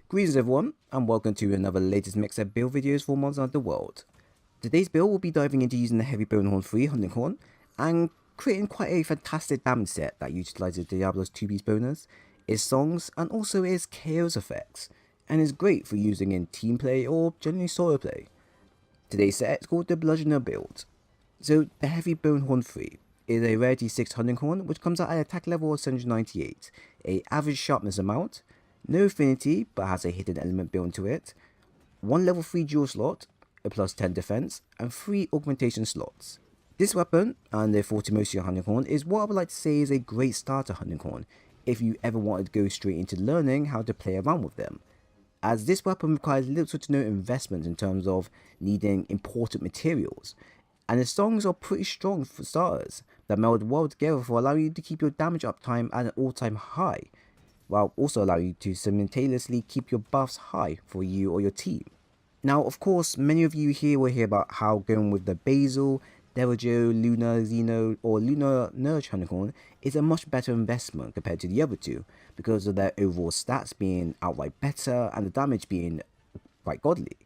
Greetings everyone, and welcome to another latest mix of build videos for Monsters of the World. Today's build will be diving into using the Heavy Bonehorn 3 Hunting Horn and creating quite a fantastic damage set that utilizes Diablo's 2-piece bonus, its songs, and also its chaos effects, and is great for using in team play or generally solo play. Today's set is called the Bludgeoner build. So the Heavy Bonehorn 3 is a rarity 6 Hunting Horn which comes at an attack level of 798, a average sharpness amount, no affinity but has a hidden element built into it, 1 level 3 dual slot, a plus 10 defense, and 3 augmentation slots. This weapon, and the Fortimosia Hunting Horn, is what I would like to say is a great starter Hunting Horn if you ever wanted to go straight into learning how to play around with them, as this weapon requires little to no investment in terms of needing important materials, and the songs are pretty strong for starters that meld well together for allowing you to keep your damage uptime at an all-time high, while also allowing you to simultaneously keep your buffs high for you or your team. Now, of course, many of you here will hear about how going with the Basil, Devijo, Luna, Xeno, or Luna Nurge Hunting Horn is a much better investment compared to the other two, because of their overall stats being outright better and the damage being quite godly.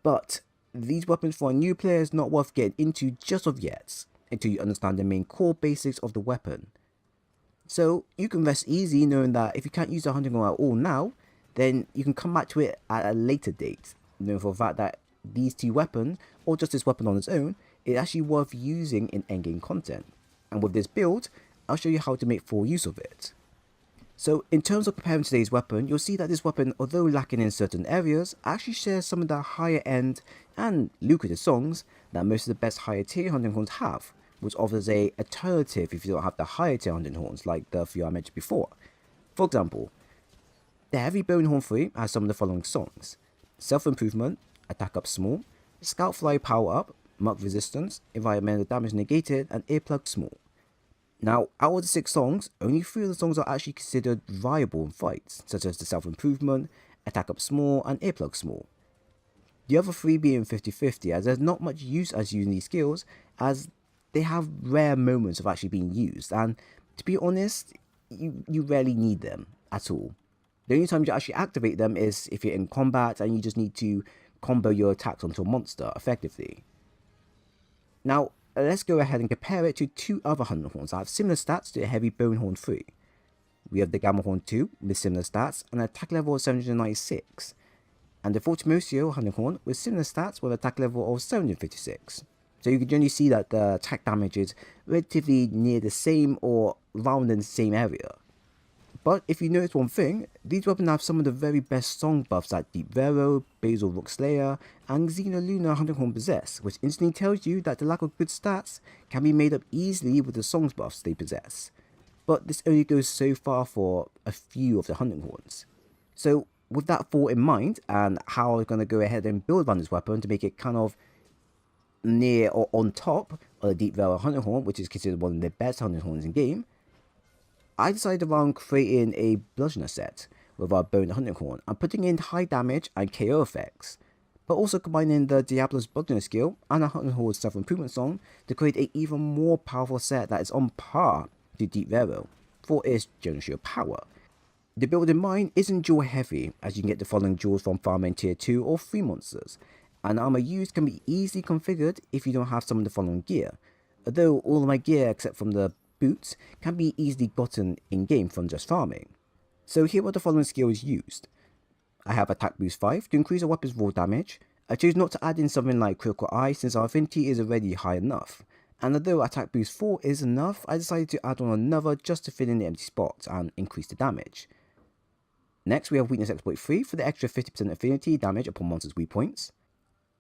But these weapons for a new player is not worth getting into just of yet, until you understand the main core basics of the weapon. So you can rest easy knowing that if you can't use the Hunting Horn at all now, then you can come back to it at a later date, knowing for a fact that these two weapons, or just this weapon on its own, is actually worth using in endgame content. And with this build, I'll show you how to make full use of it. So in terms of comparing today's weapon, you'll see that this weapon, although lacking in certain areas, actually shares some of the higher end and lucrative songs that most of the best higher tier Hunting Horns have, which offers a alternative if you don't have the higher tier Hunting Horns like the few I mentioned before. For example, the Heavy Bonehorn 3 has some of the following songs: Self-Improvement, Attack Up Small, Scout Fly Power Up, Mark Resistance, Environmental Damage Negated, and Earplug Small. Now, out of the 6 songs, only 3 of the songs are actually considered viable in fights, such as the Self-Improvement, Attack Up Small, and Earplug Small. The other 3 being 50-50, as there's not much use as using these skills, as they have rare moments of actually being used, and to be honest, you rarely need them at all. The only time you actually activate them is if you're in combat and you just need to combo your attacks onto a monster effectively. Now, let's go ahead and compare it to 2 other Hunting Horns that have similar stats to the Heavy Bonehorn 3. We have the Gamma Horn 2 with similar stats and an attack level of 796, and the Fortimosia Hunting Horn with similar stats with an attack level of 756. So you can generally see that the attack damage is relatively near the same or around in the same area. But if you notice one thing, these weapons have some of the very best song buffs that Deep Vero, Basil Rook Slayer, and Xeno Luna Hunting Horn possess, which instantly tells you that the lack of good stats can be made up easily with the songs buffs they possess. But this only goes so far for a few of the Hunting Horns. So with that thought in mind, and how I'm going to go ahead and build around this weapon to make it kind of near or on top of the Deep Vero Hunting Horn, which is considered one of the best Hunting Horns in game, I decided around creating a Bludgeoner set with our Bone Hunting Horn and putting in high damage and KO effects, but also combining the Diablo's Bludgeoner skill and a Hunting Horn's self-improvement song to create an even more powerful set that is on par to Deep Vero for its general sheer power. The build in mind isn't jewel heavy, as you can get the following jewels from farming tier 2 or 3 monsters, and the armor used can be easily configured if you don't have some of the following gear, although all of my gear except from the boots can be easily gotten in game from just farming. So here are the following skills used. I have Attack Boost 5 to increase a weapon's raw damage. I chose not to add in something like Critical Eye since our affinity is already high enough, and although Attack Boost 4 is enough, I decided to add on another just to fill in the empty spots and increase the damage. Next we have Weakness Exploit 3 for the extra 50% affinity damage upon monsters' weak points.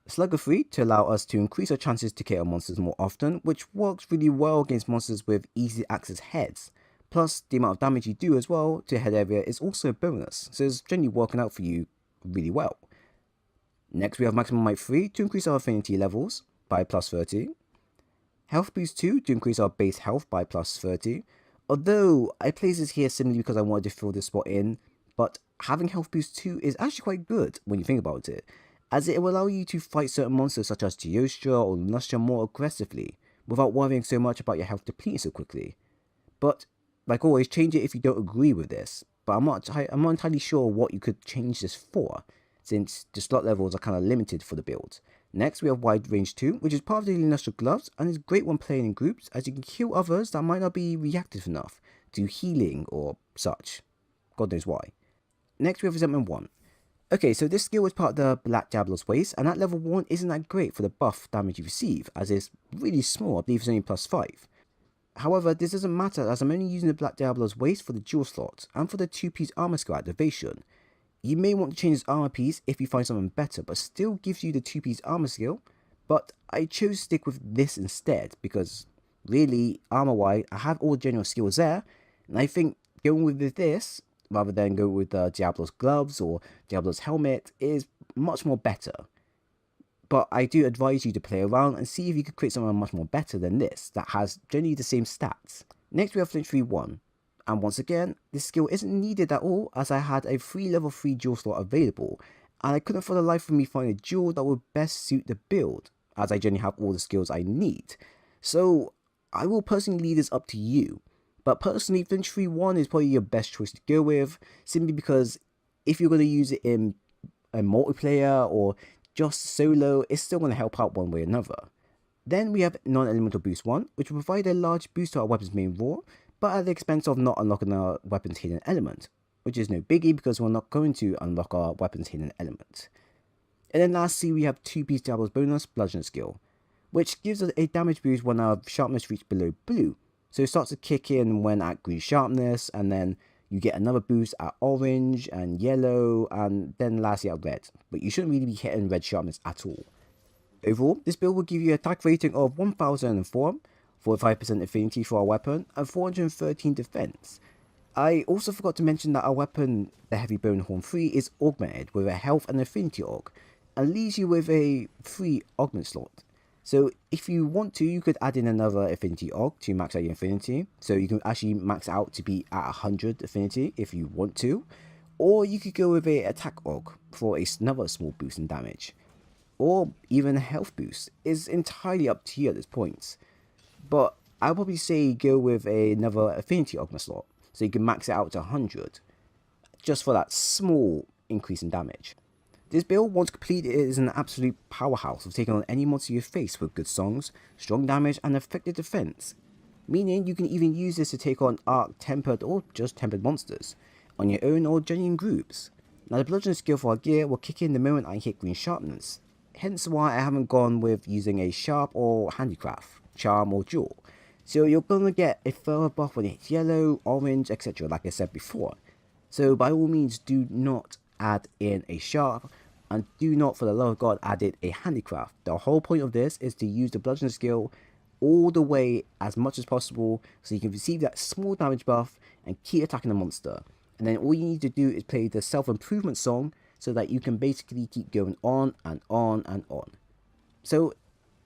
Slugger 3 to allow us to increase our chances to KO monsters more often, which works really well against monsters with easy access heads. Plus, the amount of damage you do as well to head area is also a bonus, so it's generally working out for you really well. Next we have Maximum Might 3 to increase our affinity levels by plus 30. Health Boost 2 to increase our base health by plus 30. Although I place this here simply because I wanted to fill this spot in, but having Health Boost 2 is actually quite good when you think about it, as it will allow you to fight certain monsters such as Teostra or Lunastra more aggressively, without worrying so much about your health depleting so quickly. But, like always, change it if you don't agree with this, but I'm not entirely sure what you could change this for, since the slot levels are kind of limited for the build. Next, we have Wide Range 2, which is part of the Industrial Gloves and is great when playing in groups, as you can kill others that might not be reactive enough to healing or such. God knows why. Next, we have Resentment 1. Okay, so this skill is part of the Black Diablo's Waste, and at level 1 isn't that great for the buff damage you receive, as it's really small, I believe it's only +5. However, this doesn't matter, as I'm only using the Black Diablo's Waste for the dual slot, and for the 2-piece armor skill activation. You may want to change this armor piece if you find something better, but still gives you the 2-piece armor skill, but I chose to stick with this instead, because really, armor-wise, I have all the general skills there, and I think going with this, rather than go with Diablo's gloves or Diablo's helmet, is much more better. But I do advise you to play around and see if you could create something much more better than this, that has generally the same stats. Next we have Flinch 3-1, and once again, this skill isn't needed at all, as I had a free level 3 dual slot available, and I couldn't for the life of me find a dual that would best suit the build, as I generally have all the skills I need. So I will personally leave this up to you. But personally, Flinch 3-1 is probably your best choice to go with, simply because if you're going to use it in a multiplayer or just solo, it's still going to help out one way or another. Then we have Non-Elemental Boost 1, which will provide a large boost to our weapon's main raw, but at the expense of not unlocking our weapon's hidden element, which is no biggie because we're not going to unlock our weapon's hidden element. And then lastly, we have 2-piece Diablo's bonus, Bludgeoner skill, which gives us a damage boost when our sharpness reaches below blue. So it starts to kick in when at green sharpness, and then you get another boost at orange and yellow, and then lastly at red. But you shouldn't really be hitting red sharpness at all. Overall, this build will give you an attack rating of 1004, 45% affinity for our weapon, and 413 defense. I also forgot to mention that our weapon, the Heavy Bone Horn 3, is augmented with a health and affinity aug, and leaves you with a free augment slot. So if you want to, you could add in another affinity aug to max out your affinity. So you can actually max out to be at 100 affinity if you want to. Or you could go with a attack aug for another small boost in damage. Or even a health boost. It's entirely up to you at this point. But I'll probably say go with another affinity augment slot. So you can max it out to 100. Just for that small increase in damage. This build, once completed, is an absolute powerhouse of taking on any monster you face with good songs, strong damage, and effective defense. Meaning you can even use this to take on arc, tempered, or just tempered monsters, on your own or generally in groups. Now the Bludgeoner skill for our gear will kick in the moment I hit green sharpness, hence why I haven't gone with using a sharp or handicraft, charm or jewel. So you're going to get a further buff when it hits yellow, orange, etc. like I said before. So by all means do not add in a sharp, and do not for the love of God add in a handicraft. The whole point of this is to use the Bludgeoner skill all the way as much as possible so you can receive that small damage buff and keep attacking the monster. And then all you need to do is play the self-improvement song so that you can basically keep going on and on and on. So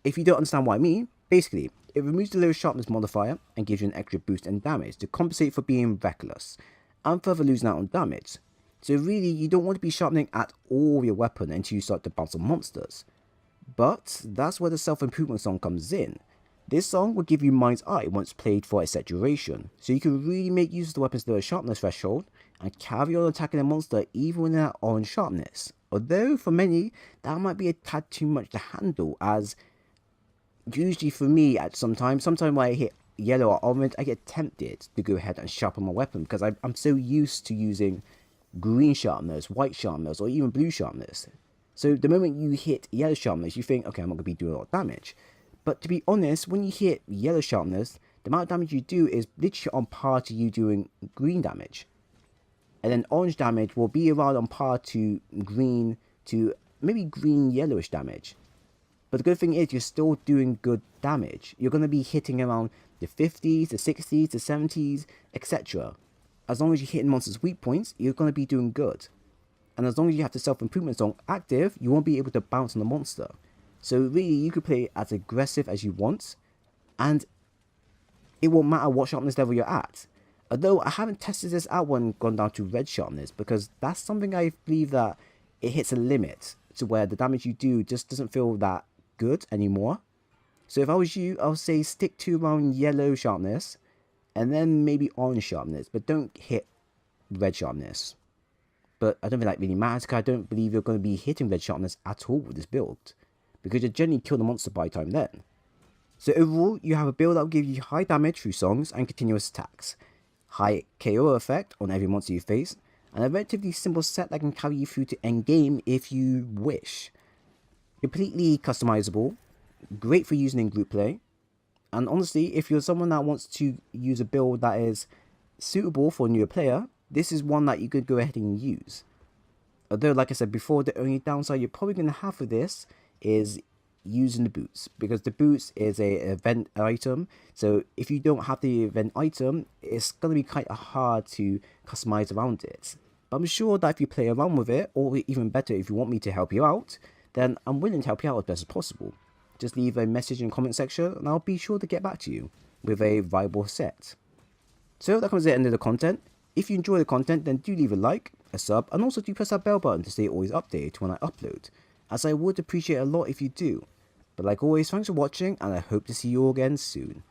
if you don't understand what I mean, basically it removes the low sharpness modifier and gives you an extra boost in damage to compensate for being reckless and further losing out on damage. So really, you don't want to be sharpening at all your weapon until you start to bounce on monsters. But that's where the self-improvement song comes in. This song will give you Mind's Eye once played for a set duration, so you can really make use of the weapon's lower sharpness threshold and carry on attacking a monster even when they're at orange sharpness. Although for many, that might be a tad too much to handle, as usually for me sometimes when I hit yellow or orange, I get tempted to go ahead and sharpen my weapon because I'm so used to using green sharpness, white sharpness, or even blue sharpness. So the moment you hit yellow sharpness, you think, okay, I'm not going to be doing a lot of damage. But to be honest, when you hit yellow sharpness, the amount of damage you do is literally on par to you doing green damage. And then orange damage will be around on par to green to maybe green yellowish damage. But the good thing is you're still doing good damage. You're going to be hitting around the 50s, the 60s, the 70s, etc. As long as you're hitting monsters' weak points, you're going to be doing good. And as long as you have the self-improvement song active, you won't be able to bounce on the monster. So really, you could play as aggressive as you want, and it won't matter what sharpness level you're at. Although I haven't tested this out when gone down to red sharpness, because that's something I believe that it hits a limit to where the damage you do just doesn't feel that good anymore. So if I was you, I would say stick to around yellow sharpness, and then maybe orange sharpness, but don't hit red sharpness. But I don't think that really matters, because I don't believe you're going to be hitting red sharpness at all with this build, because you generally kill the monster by the time then. So overall, you have a build that will give you high damage through songs and continuous attacks, high KO effect on every monster you face, and a relatively simple set that can carry you through to endgame if you wish. Completely customizable, great for using in group play, and honestly, if you're someone that wants to use a build that is suitable for a newer player, this is one that you could go ahead and use. Although, like I said before, the only downside you're probably going to have for this is using the boots, because the boots is a event item. So if you don't have the event item, it's going to be quite hard to customize around it. But I'm sure that if you play around with it, or even better, if you want me to help you out, then I'm willing to help you out as best as possible. Just leave a message in the comment section and I'll be sure to get back to you with a viable set. So that comes to the end of the content. If you enjoy the content, then do leave a like, a sub, and also do press that bell button to stay always updated when I upload, as I would appreciate a lot if you do. But like always, thanks for watching, and I hope to see you all again soon.